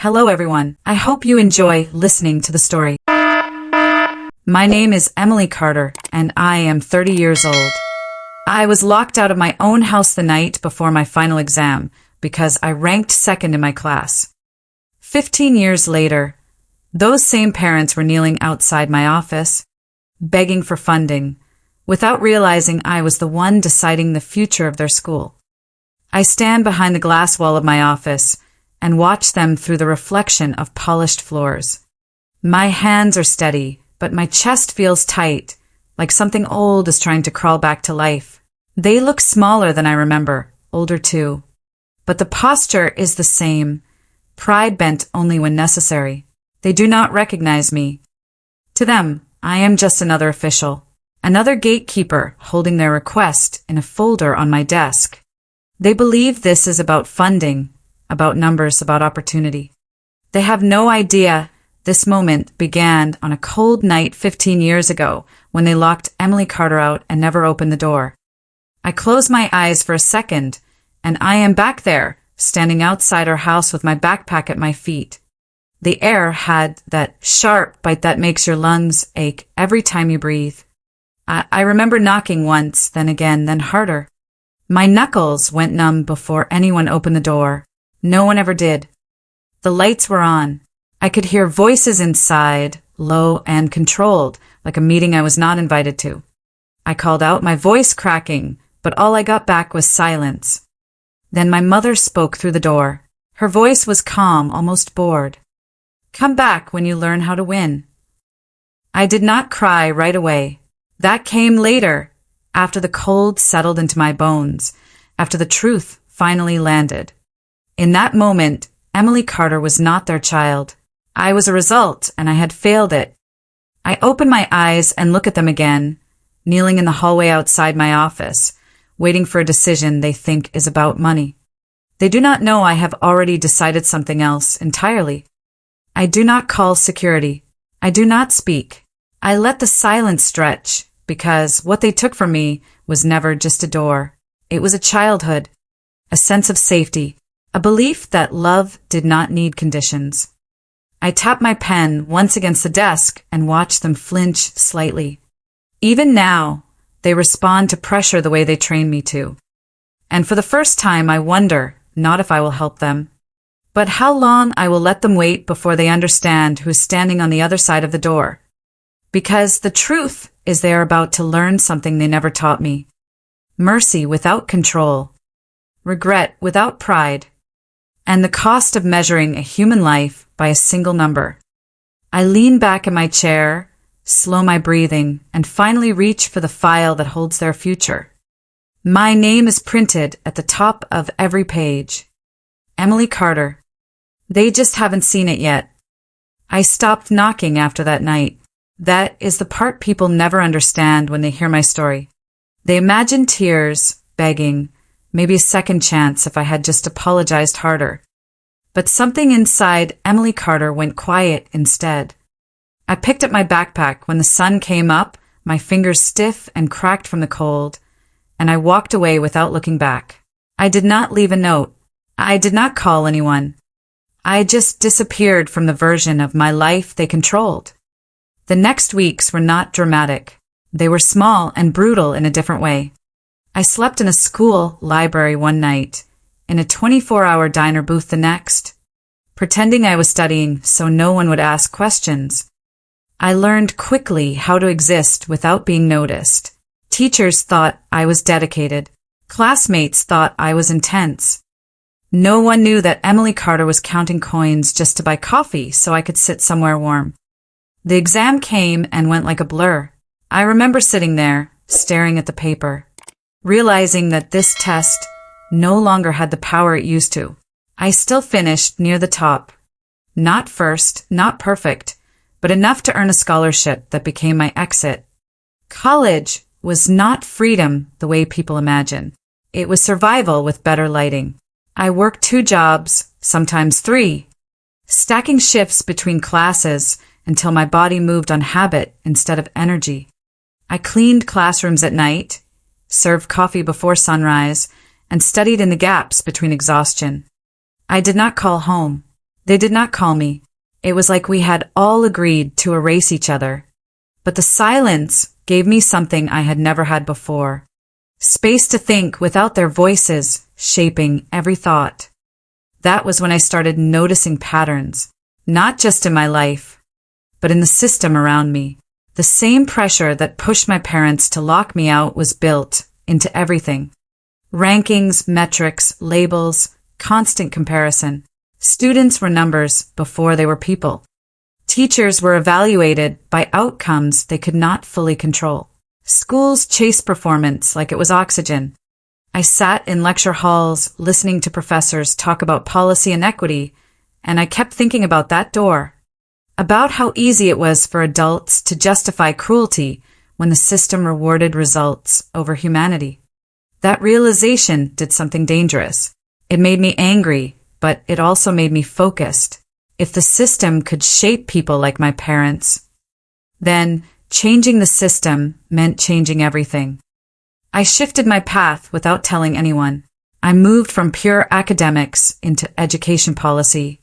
Hello everyone, I hope you enjoy listening to the story. My name is Emily Carter, and I am 30 years old. I was locked out of my own house the night before my final exam because I ranked second in my class. 15 years later, those same parents were kneeling outside my office, begging for funding, without realizing I was the one deciding the future of their school. I stand behind the glass wall of my office and watch them through the reflection of polished floors. My hands are steady, but my chest feels tight, like something old is trying to crawl back to life. They look smaller than I remember, older too. But the posture is the same, pride bent only when necessary. They do not recognize me. To them, I am just another official, another gatekeeper holding their request in a folder on my desk. They believe this is about funding, about numbers, about opportunity. They have no idea this moment began on a cold night 15 years ago when they locked Emily Carter out and never opened the door. I close my eyes for a second, and I am back there, standing outside our house with my backpack at my feet. The air had that sharp bite that makes your lungs ache every time you breathe. I remember knocking once, then again, then harder. My knuckles went numb before anyone opened the door. No one ever did. The lights were on. I could hear voices inside, low and controlled, like a meeting I was not invited to. I called out, my voice cracking, but all I got back was silence. Then my mother spoke through the door. Her voice was calm, almost bored. Come back when you learn how to win. I did not cry right away. That came later, after the cold settled into my bones, after the truth finally landed. In that moment, Emily Carter was not their child. I was a result, and I had failed it. I open my eyes and look at them again, kneeling in the hallway outside my office, waiting for a decision they think is about money. They do not know I have already decided something else entirely. I do not call security. I do not speak. I let the silence stretch, because what they took from me was never just a door. It was a childhood, a sense of safety, a belief that love did not need conditions. I tap my pen once against the desk and watch them flinch slightly. Even now, they respond to pressure the way they trained me to. And for the first time, I wonder, not if I will help them, but how long I will let them wait before they understand who is standing on the other side of the door. Because the truth is they are about to learn something they never taught me. Mercy without control. Regret without pride. And the cost of measuring a human life by a single number. I lean back in my chair, slow my breathing, and finally reach for the file that holds their future. My name is printed at the top of every page. Emily Carter. They just haven't seen it yet. I stopped knocking after that night. That is the part people never understand when they hear my story. They imagine tears, begging, maybe a second chance if I had just apologized harder. But something inside Emily Carter went quiet instead. I picked up my backpack when the sun came up, my fingers stiff and cracked from the cold, and I walked away without looking back. I did not leave a note. I did not call anyone. I just disappeared from the version of my life they controlled. The next weeks were not dramatic. They were small and brutal in a different way. I slept in a school library one night, in a 24-hour diner booth the next, pretending I was studying so no one would ask questions. I learned quickly how to exist without being noticed. Teachers thought I was dedicated. Classmates thought I was intense. No one knew that Emily Carter was counting coins just to buy coffee so I could sit somewhere warm. The exam came and went like a blur. I remember sitting there, staring at the paper, realizing that this test no longer had the power it used to. I still finished near the top. Not first, not perfect, but enough to earn a scholarship that became my exit. College was not freedom the way people imagine. It was survival with better lighting. I worked 2 jobs, sometimes 3, stacking shifts between classes until my body moved on habit instead of energy. I cleaned classrooms at night, served coffee before sunrise, and studied in the gaps between exhaustion. I did not call home. They did not call me. It was like we had all agreed to erase each other. But the silence gave me something I had never had before. Space to think without their voices shaping every thought. That was when I started noticing patterns, not just in my life, but in the system around me. The same pressure that pushed my parents to lock me out was built into everything. Rankings, metrics, labels, constant comparison. Students were numbers before they were people. Teachers were evaluated by outcomes they could not fully control. Schools chased performance like it was oxygen. I sat in lecture halls listening to professors talk about policy and equity, and I kept thinking about that door. About how easy it was for adults to justify cruelty when the system rewarded results over humanity. That realization did something dangerous. It made me angry, but it also made me focused. If the system could shape people like my parents, then changing the system meant changing everything. I shifted my path without telling anyone. I moved from pure academics into education policy,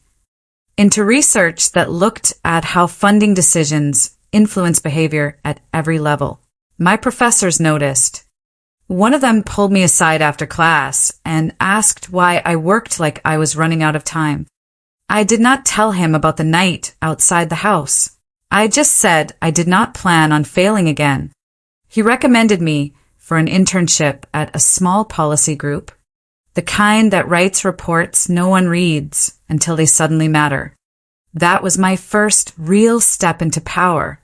into research that looked at how funding decisions influence behavior at every level. My professors noticed. One of them pulled me aside after class and asked why I worked like I was running out of time. I did not tell him about the night outside the house. I just said I did not plan on failing again. He recommended me for an internship at a small policy group, the kind that writes reports no one reads until they suddenly matter. That was my first real step into power,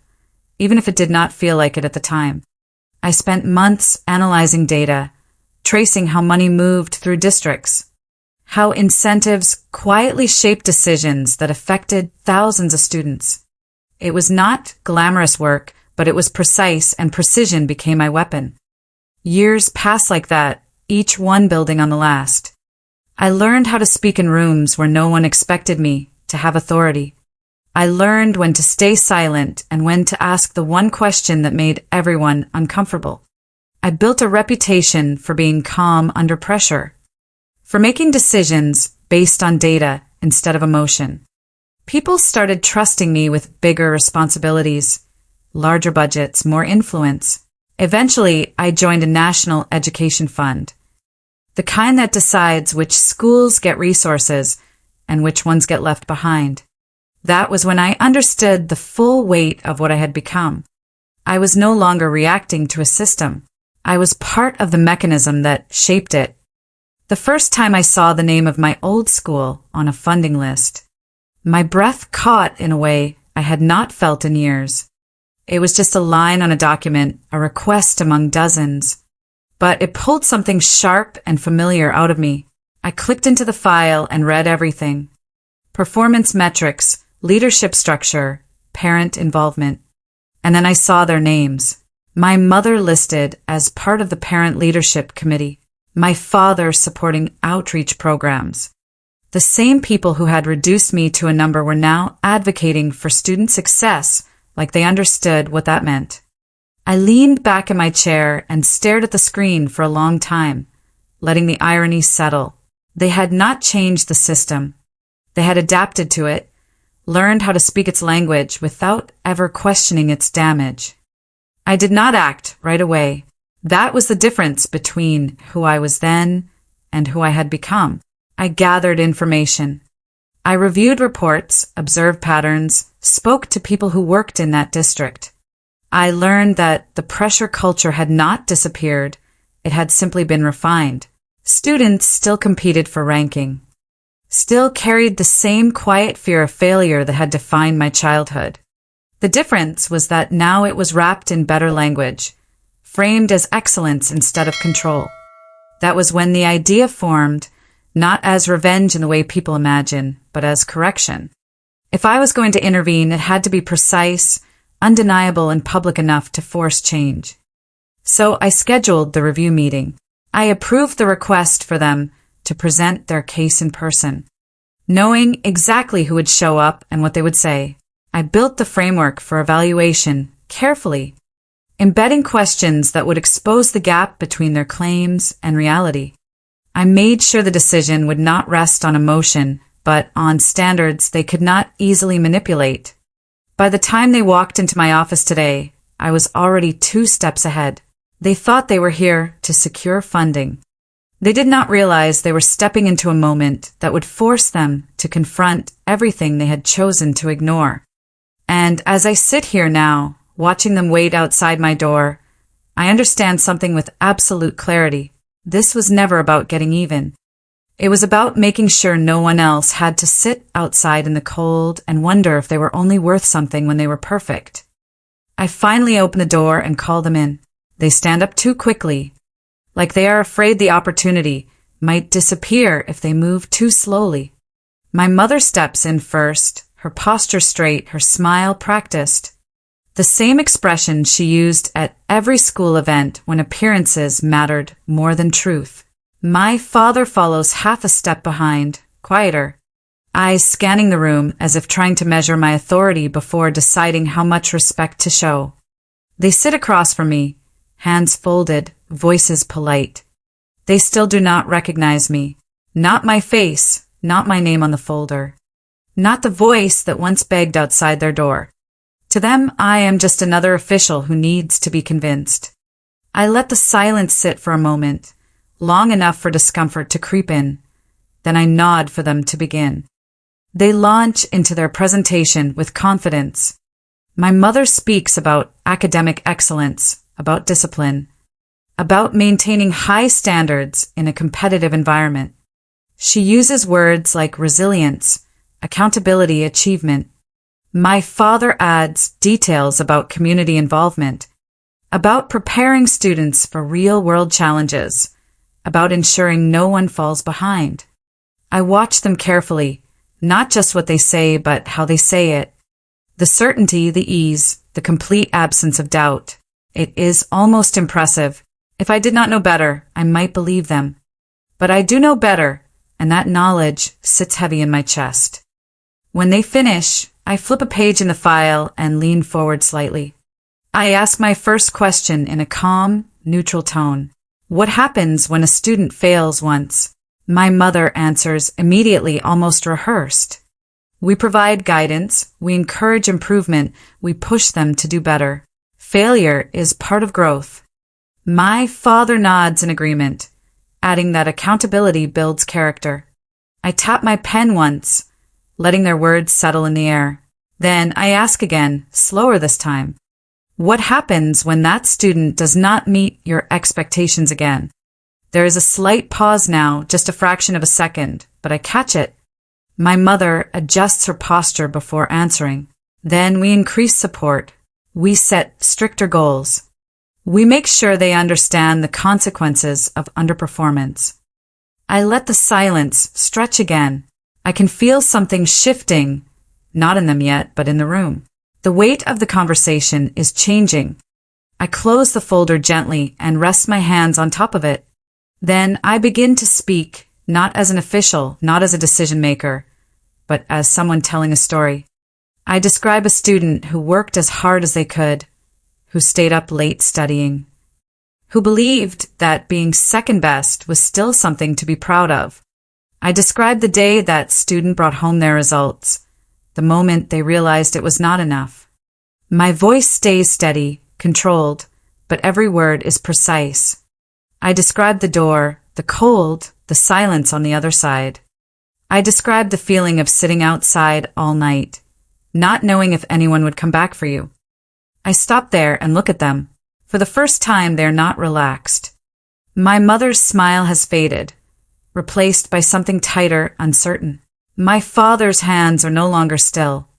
even if it did not feel like it at the time. I spent months analyzing data, tracing how money moved through districts, how incentives quietly shaped decisions that affected thousands of students. It was not glamorous work, but it was precise, and precision became my weapon. Years passed like that, each one building on the last. I learned how to speak in rooms where no one expected me to have authority. I learned when to stay silent and when to ask the one question that made everyone uncomfortable. I built a reputation for being calm under pressure, for making decisions based on data instead of emotion. People started trusting me with bigger responsibilities, larger budgets, more influence. Eventually, I joined a national education fund, the kind that decides which schools get resources and which ones get left behind. That was when I understood the full weight of what I had become. I was no longer reacting to a system. I was part of the mechanism that shaped it. The first time I saw the name of my old school on a funding list, my breath caught in a way I had not felt in years. It was just a line on a document, a request among dozens. But it pulled something sharp and familiar out of me. I clicked into the file and read everything. Performance metrics, leadership structure, parent involvement. And then I saw their names. My mother listed as part of the parent leadership committee. My father supporting outreach programs. The same people who had reduced me to a number were now advocating for student success, like they understood what that meant. I leaned back in my chair and stared at the screen for a long time, letting the irony settle. They had not changed the system. They had adapted to it, learned how to speak its language without ever questioning its damage. I did not act right away. That was the difference between who I was then and who I had become. I gathered information. I reviewed reports, observed patterns, spoke to people who worked in that district. I learned that the pressure culture had not disappeared. It had simply been refined. Students still competed for ranking, still carried the same quiet fear of failure that had defined my childhood. The difference was that now it was wrapped in better language, framed as excellence instead of control. That was when the idea formed, not as revenge in the way people imagine, but as correction. If I was going to intervene, it had to be precise, undeniable, and public enough to force change. So I scheduled the review meeting. I approved the request for them to present their case in person. Knowing exactly who would show up and what they would say, I built the framework for evaluation carefully, embedding questions that would expose the gap between their claims and reality. I made sure the decision would not rest on emotion, but on standards they could not easily manipulate. By the time they walked into my office today, I was already 2 steps ahead. They thought they were here to secure funding. They did not realize they were stepping into a moment that would force them to confront everything they had chosen to ignore. And as I sit here now, watching them wait outside my door, I understand something with absolute clarity. This was never about getting even. It was about making sure no one else had to sit outside in the cold and wonder if they were only worth something when they were perfect. I finally open the door and call them in. They stand up too quickly, like they are afraid the opportunity might disappear if they move too slowly. My mother steps in first, her posture straight, her smile practiced. The same expression she used at every school event when appearances mattered more than truth. My father follows half a step behind, quieter, eyes scanning the room as if trying to measure my authority before deciding how much respect to show. They sit across from me, hands folded, voices polite. They still do not recognize me. Not my face, not my name on the folder. Not the voice that once begged outside their door. To them, I am just another official who needs to be convinced. I let the silence sit for a moment, long enough for discomfort to creep in. Then I nod for them to begin. They launch into their presentation with confidence. My mother speaks about academic excellence, about discipline, about maintaining high standards in a competitive environment. She uses words like resilience, accountability, achievement. My father adds details about community involvement, about preparing students for real-world challenges, about ensuring no one falls behind. I watch them carefully, not just what they say, but how they say it. The certainty, the ease, the complete absence of doubt. It is almost impressive. If I did not know better, I might believe them. But I do know better, and that knowledge sits heavy in my chest. When they finish, I flip a page in the file and lean forward slightly. I ask my first question in a calm, neutral tone. What happens when a student fails once? My mother answers immediately, almost rehearsed. We provide guidance, we encourage improvement, we push them to do better. Failure is part of growth. My father nods in agreement, adding that accountability builds character. I tap my pen once, letting their words settle in the air. Then I ask again, slower this time. What happens when that student does not meet your expectations again? There is a slight pause now, just a fraction of a second, but I catch it. My mother adjusts her posture before answering. Then we increase support. We set stricter goals. We make sure they understand the consequences of underperformance. I let the silence stretch again. I can feel something shifting, not in them yet, but in the room. The weight of the conversation is changing. I close the folder gently and rest my hands on top of it. Then I begin to speak, not as an official, not as a decision maker, but as someone telling a story. I describe a student who worked as hard as they could, who stayed up late studying, who believed that being second best was still something to be proud of. I describe the day that student brought home their results, the moment they realized it was not enough. My voice stays steady, controlled, but every word is precise. I describe the door, the cold, the silence on the other side. I describe the feeling of sitting outside all night, not knowing if anyone would come back for you. I stop there and look at them. For the first time, they're not relaxed. My mother's smile has faded, replaced by something tighter, uncertain. My father's hands are no longer still.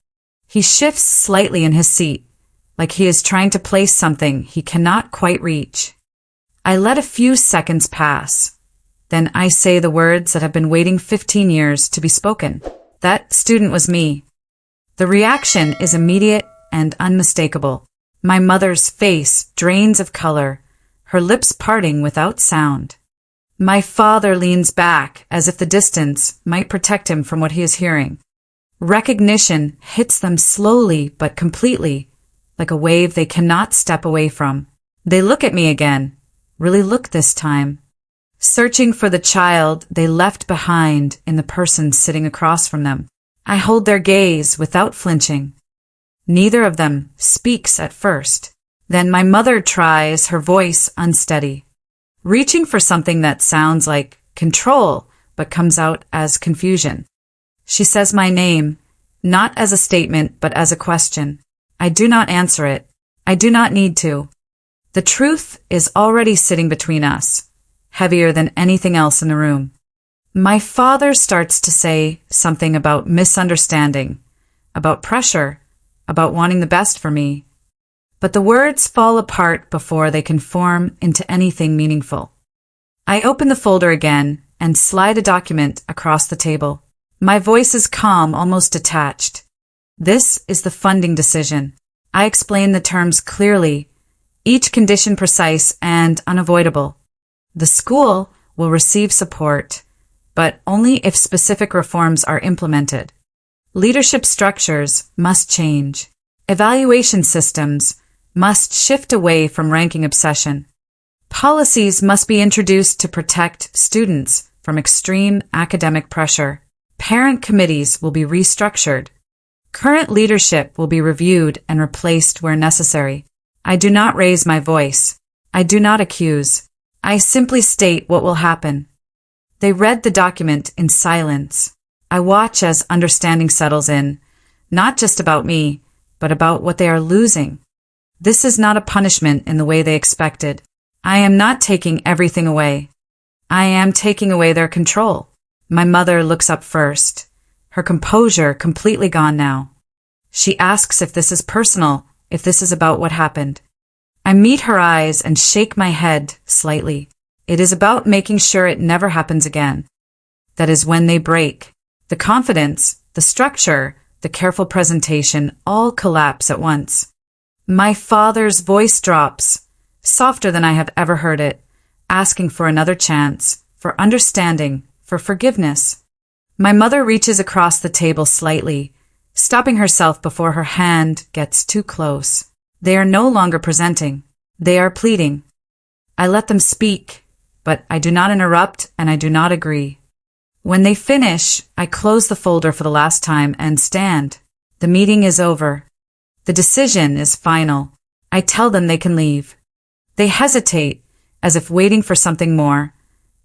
He shifts slightly in his seat, like he is trying to place something he cannot quite reach. I let a few seconds pass. Then I say the words that have been waiting 15 years to be spoken. That student was me. The reaction is immediate and unmistakable. My mother's face drains of color, her lips parting without sound. My father leans back as if the distance might protect him from what he is hearing. Recognition hits them slowly but completely, like a wave they cannot step away from. They look at me again, really look this time. searching for the child they left behind in the person sitting across from them. I hold their gaze without flinching. Neither of them speaks at first. Then my mother tries, her voice unsteady, reaching for something that sounds like control but comes out as confusion. She says my name, not as a statement but as a question. I do not answer it. I do not need to. The truth is already sitting between us, heavier than anything else in the room. My father starts to say something about misunderstanding, about pressure, about wanting the best for me. But the words fall apart before they can form into anything meaningful. I open the folder again and slide a document across the table. My voice is calm, almost detached. This is the funding decision. I explain the terms clearly, each condition precise and unavoidable. The school will receive support, but only if specific reforms are implemented. Leadership structures must change. Evaluation systems must shift away from ranking obsession. Policies must be introduced to protect students from extreme academic pressure. Parent committees will be restructured. Current leadership will be reviewed and replaced where necessary. I do not raise my voice. I do not accuse. I simply state what will happen. They read the document in silence. I watch as understanding settles in, not just about me, but about what they are losing. This is not a punishment in the way they expected. I am not taking everything away. I am taking away their control. My mother looks up first, her composure completely gone now. She asks if this is personal, if this is about what happened. I meet her eyes and shake my head slightly. It is about making sure it never happens again. That is when they break. The confidence, the structure, the careful presentation all collapse at once. My father's voice drops, softer than I have ever heard it, asking for another chance, for understanding, for forgiveness. My mother reaches across the table slightly, stopping herself before her hand gets too close. They are no longer presenting. They are pleading. I let them speak, but I do not interrupt and I do not agree. When they finish, I close the folder for the last time and stand. The meeting is over. The decision is final. I tell them they can leave. They hesitate, as if waiting for something more,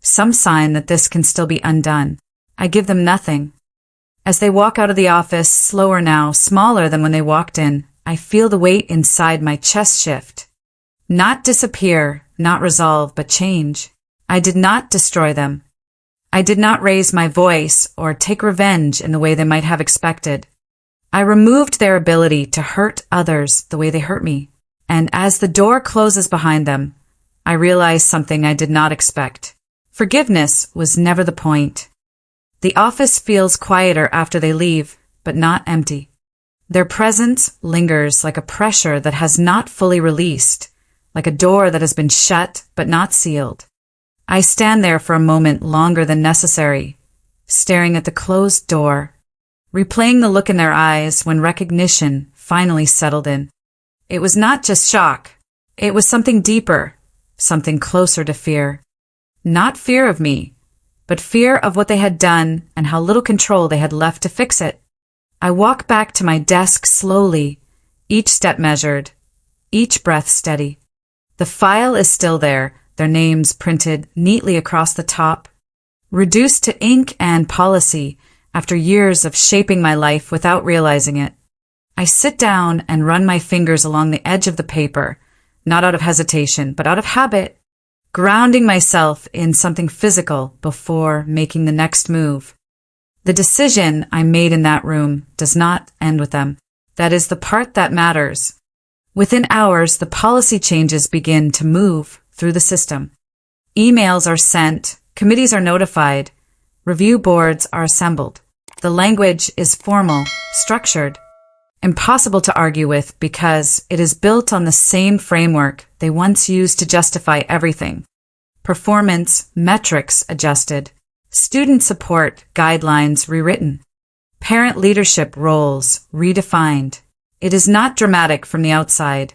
some sign that this can still be undone. I give them nothing. As they walk out of the office, slower now, smaller than when they walked in, I feel the weight inside my chest shift. Not disappear, not resolve, but change. I did not destroy them. I did not raise my voice or take revenge in the way they might have expected. I removed their ability to hurt others the way they hurt me. And as the door closes behind them, I realize something I did not expect. Forgiveness was never the point. The office feels quieter after they leave, but not empty. Their presence lingers like a pressure that has not fully released, like a door that has been shut but not sealed. I stand there for a moment longer than necessary, staring at the closed door, replaying the look in their eyes when recognition finally settled in. It was not just shock. It was something deeper, something closer to fear. Not fear of me, but fear of what they had done and how little control they had left to fix it. I walk back to my desk slowly, each step measured, each breath steady. The file is still there, their names printed neatly across the top, reduced to ink and policy after years of shaping my life without realizing it. I sit down and run my fingers along the edge of the paper, not out of hesitation, but out of habit, grounding myself in something physical before making the next move. The decision I made in that room does not end with them. That is the part that matters. Within hours, the policy changes begin to move through the system. Emails are sent, committees are notified, review boards are assembled. The language is formal, structured, impossible to argue with because it is built on the same framework they once used to justify everything. Performance metrics adjusted, student support guidelines rewritten, parent leadership roles redefined. It is not dramatic from the outside.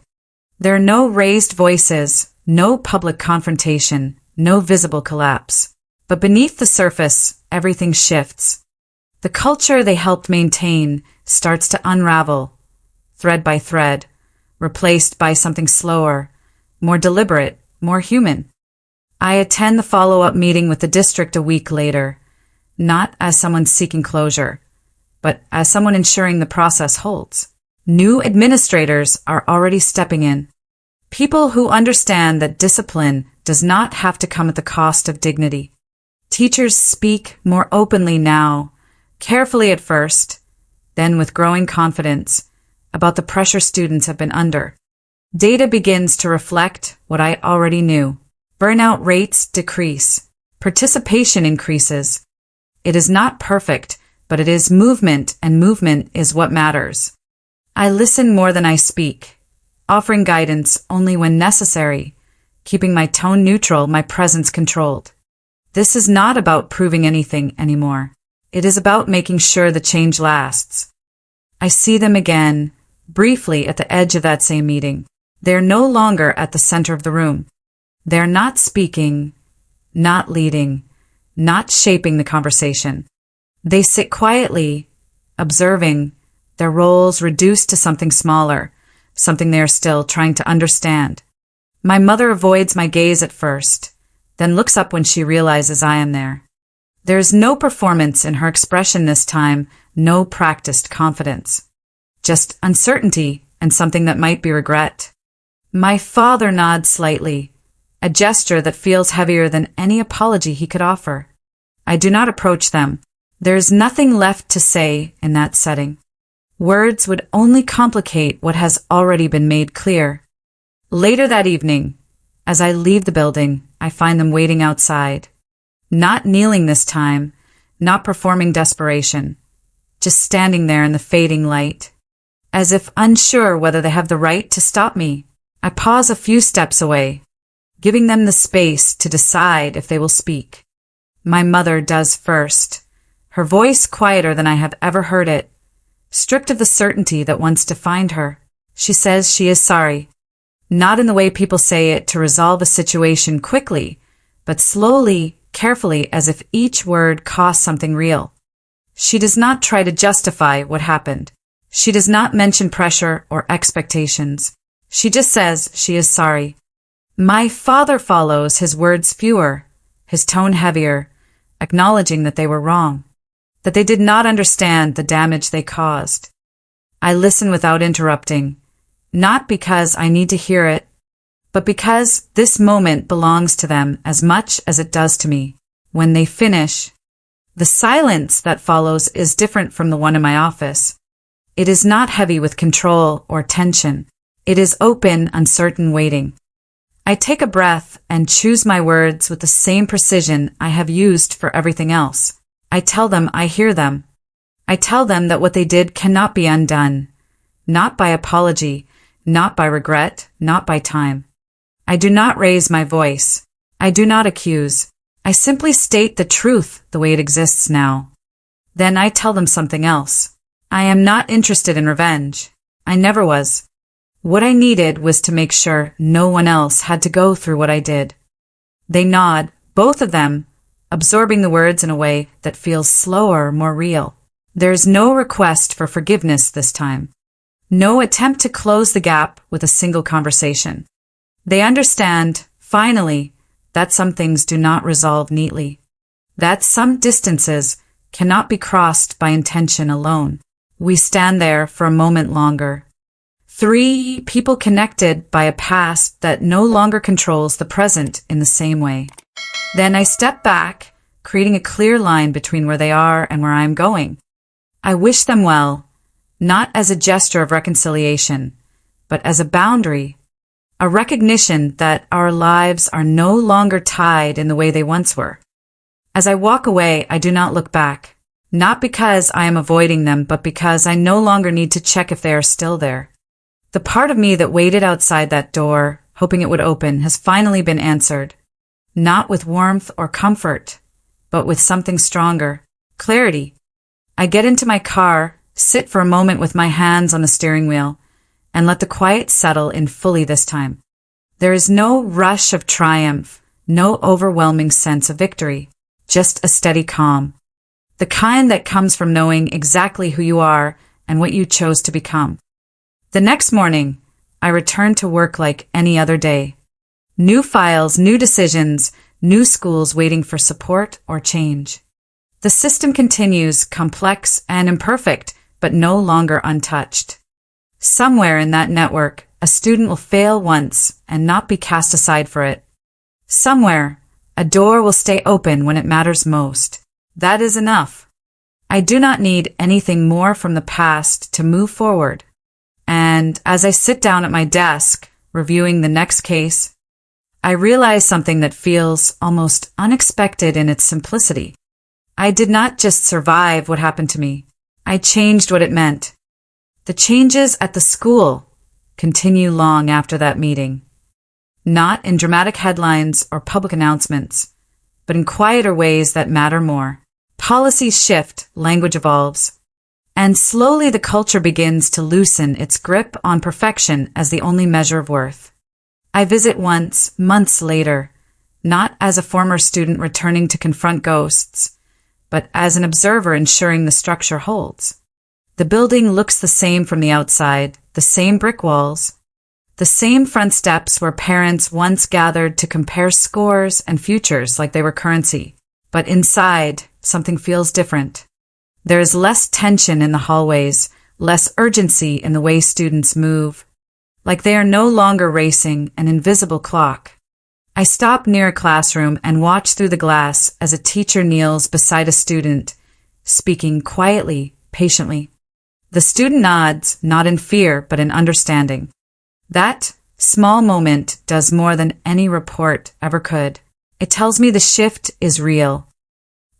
There are no raised voices, no public confrontation, no visible collapse. But beneath the surface, everything shifts. The culture they helped maintain starts to unravel, thread by thread, replaced by something slower, more deliberate, more human. I attend the follow-up meeting with the district a week later, not as someone seeking closure, but as someone ensuring the process holds. New administrators are already stepping in. People who understand that discipline does not have to come at the cost of dignity. Teachers speak more openly now, carefully at first, then with growing confidence, about the pressure students have been under. Data begins to reflect what I already knew. Burnout rates decrease. Participation increases. It is not perfect, but it is movement, and movement is what matters. I listen more than I speak, offering guidance only when necessary, keeping my tone neutral, my presence controlled. This is not about proving anything anymore. It is about making sure the change lasts. I see them again, briefly at the edge of that same meeting. They're no longer at the center of the room. They're not speaking, not leading, not shaping the conversation. They sit quietly, observing, their roles reduced to something smaller, something they are still trying to understand. My mother avoids my gaze at first, then looks up when she realizes I am there. There is no performance in her expression this time, no practiced confidence. Just uncertainty and something that might be regret. My father nods slightly, a gesture that feels heavier than any apology he could offer. I do not approach them. There is nothing left to say in that setting. Words would only complicate what has already been made clear. Later that evening, as I leave the building, I find them waiting outside. Not kneeling this time, not performing desperation, just standing there in the fading light. As if unsure whether they have the right to stop me, I pause a few steps away, giving them the space to decide if they will speak. My mother does first, her voice quieter than I have ever heard it, stripped of the certainty that once defined her. She says she is sorry, not in the way people say it to resolve a situation quickly, but slowly, carefully, as if each word cost something real. She does not try to justify what happened. She does not mention pressure or expectations. She just says she is sorry. My father follows, his words fewer, his tone heavier, acknowledging that they were wrong, that they did not understand the damage they caused. I listen without interrupting, not because I need to hear it, but because this moment belongs to them as much as it does to me. When they finish, the silence that follows is different from the one in my office. It is not heavy with control or tension. It is open, uncertain waiting. I take a breath and choose my words with the same precision I have used for everything else. I tell them I hear them. I tell them that what they did cannot be undone, not by apology, not by regret, not by time. I do not raise my voice. I do not accuse. I simply state the truth the way it exists now. Then I tell them something else. I am not interested in revenge. I never was. What I needed was to make sure no one else had to go through what I did. They nod, both of them, absorbing the words in a way that feels slower, more real. There is no request for forgiveness this time. No attempt to close the gap with a single conversation. They understand, finally, that some things do not resolve neatly. That some distances cannot be crossed by intention alone. We stand there for a moment longer. 3 people connected by a past that no longer controls the present in the same way. Then I step back, creating a clear line between where they are and where I am going. I wish them well, not as a gesture of reconciliation, but as a boundary, a recognition that our lives are no longer tied in the way they once were. As I walk away, I do not look back, not because I am avoiding them, but because I no longer need to check if they are still there. The part of me that waited outside that door, hoping it would open, has finally been answered, not with warmth or comfort, but with something stronger, clarity. I get into my car, sit for a moment with my hands on the steering wheel, and let the quiet settle in fully this time. There is no rush of triumph, No overwhelming sense of victory, just a steady calm. The kind that comes from knowing exactly who you are and what you chose to become. The next morning, I returned to work like any other day. New files, new decisions, new schools waiting for support or change. The system continues, complex and imperfect, but no longer untouched. Somewhere in that network, a student will fail once and not be cast aside for it. Somewhere, a door will stay open when it matters most. That is enough. I do not need anything more from the past to move forward. And as I sit down at my desk, reviewing the next case, I realize something that feels almost unexpected in its simplicity. I did not just survive what happened to me. I changed what it meant. The changes at the school continue long after that meeting. Not in dramatic headlines or public announcements, but in quieter ways that matter more. Policies shift, language evolves, and slowly the culture begins to loosen its grip on perfection as the only measure of worth. I visit once, months later, not as a former student returning to confront ghosts, but as an observer ensuring the structure holds. The building looks the same from the outside, the same brick walls, the same front steps where parents once gathered to compare scores and futures like they were currency. But inside, something feels different. There is less tension in the hallways, less urgency in the way students move, like they are no longer racing an invisible clock. I stop near a classroom and watch through the glass as a teacher kneels beside a student, speaking quietly, patiently. The student nods, not in fear, but in understanding. That small moment does more than any report ever could. It tells me the shift is real.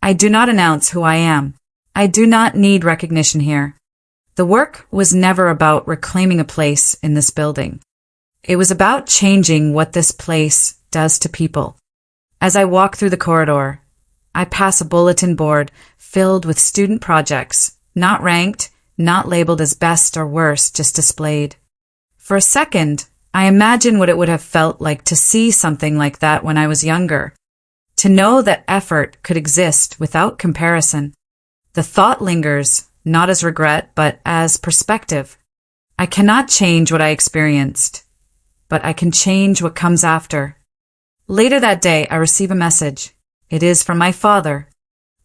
I do not announce who I am. I do not need recognition here. The work was never about reclaiming a place in this building. It was about changing what this place does to people. As I walk through the corridor, I pass a bulletin board filled with student projects, not ranked, not labeled as best or worst, just displayed. For a second, I imagine what it would have felt like to see something like that when I was younger. To know that effort could exist without comparison. The thought lingers, not as regret, but as perspective. I cannot change what I experienced, but I can change what comes after. Later that day, I receive a message. It is from my father.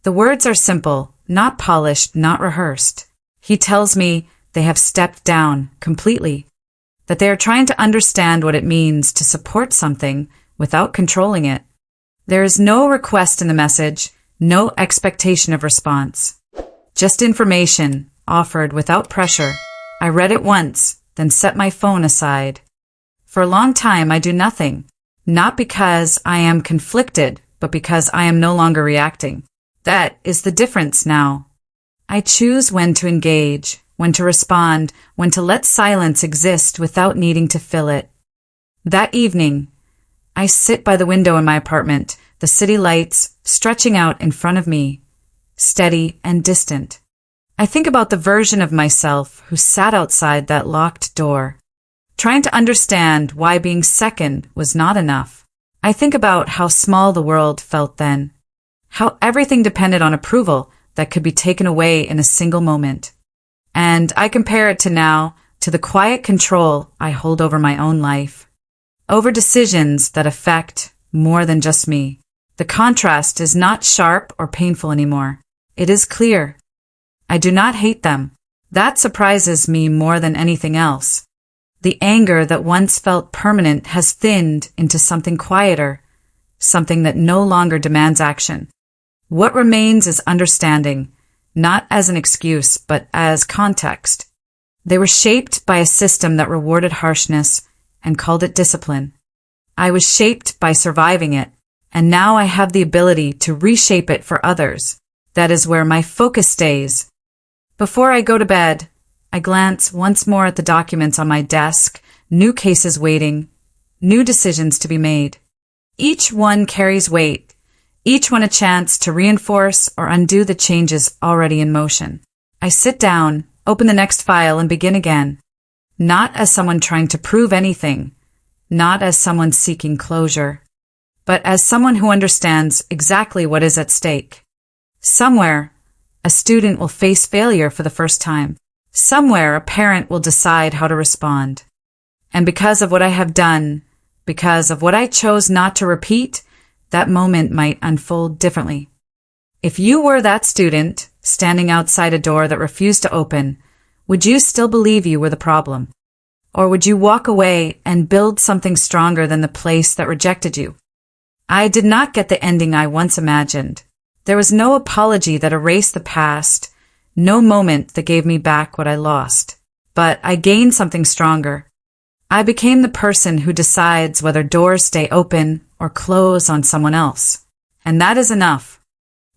The words are simple, not polished, not rehearsed. He tells me they have stepped down completely, that they are trying to understand what it means to support something without controlling it. There is no request in the message, no expectation of response. Just information, offered without pressure. I read it once, then set my phone aside. For a long time, I do nothing. Not because I am conflicted, but because I am no longer reacting. That is the difference now. I choose when to engage, when to respond, when to let silence exist without needing to fill it. That evening, I sit by the window in my apartment, the city lights stretching out in front of me, steady and distant. I think about the version of myself who sat outside that locked door, trying to understand why being second was not enough. I think about how small the world felt then, how everything depended on approval that could be taken away in a single moment. And I compare it to now, to the quiet control I hold over my own life, over decisions that affect more than just me. The contrast is not sharp or painful anymore. It is clear. I do not hate them. That surprises me more than anything else. The anger that once felt permanent has thinned into something quieter, something that no longer demands action. What remains is understanding, not as an excuse, but as context. They were shaped by a system that rewarded harshness and called it discipline. I was shaped by surviving it, and now I have the ability to reshape it for others. That is where my focus stays. Before I go to bed, I glance once more at the documents on my desk, new cases waiting, new decisions to be made. Each one carries weight, each one a chance to reinforce or undo the changes already in motion. I sit down, open the next file, and begin again. Not as someone trying to prove anything, not as someone seeking closure, but as someone who understands exactly what is at stake. Somewhere, a student will face failure for the first time. Somewhere, a parent will decide how to respond. And because of what I have done, because of what I chose not to repeat, that moment might unfold differently. If you were that student standing outside a door that refused to open, would you still believe you were the problem? Or would you walk away and build something stronger than the place that rejected you? I did not get the ending I once imagined. There was no apology that erased the past, no moment that gave me back what I lost. But I gained something stronger. I became the person who decides whether doors stay open or close on someone else. And that is enough.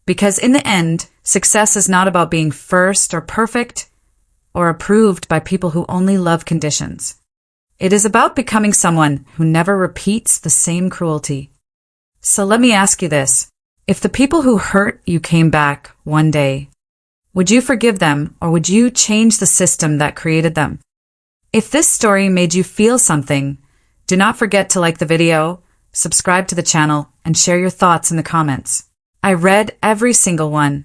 Because in the end, success is not about being first or perfect or approved by people who only love conditions. It is about becoming someone who never repeats the same cruelty. So let me ask you this. If the people who hurt you came back one day, would you forgive them or would you change the system that created them? If this story made you feel something, do not forget to like the video, subscribe to the channel, and share your thoughts in the comments. I read every single one,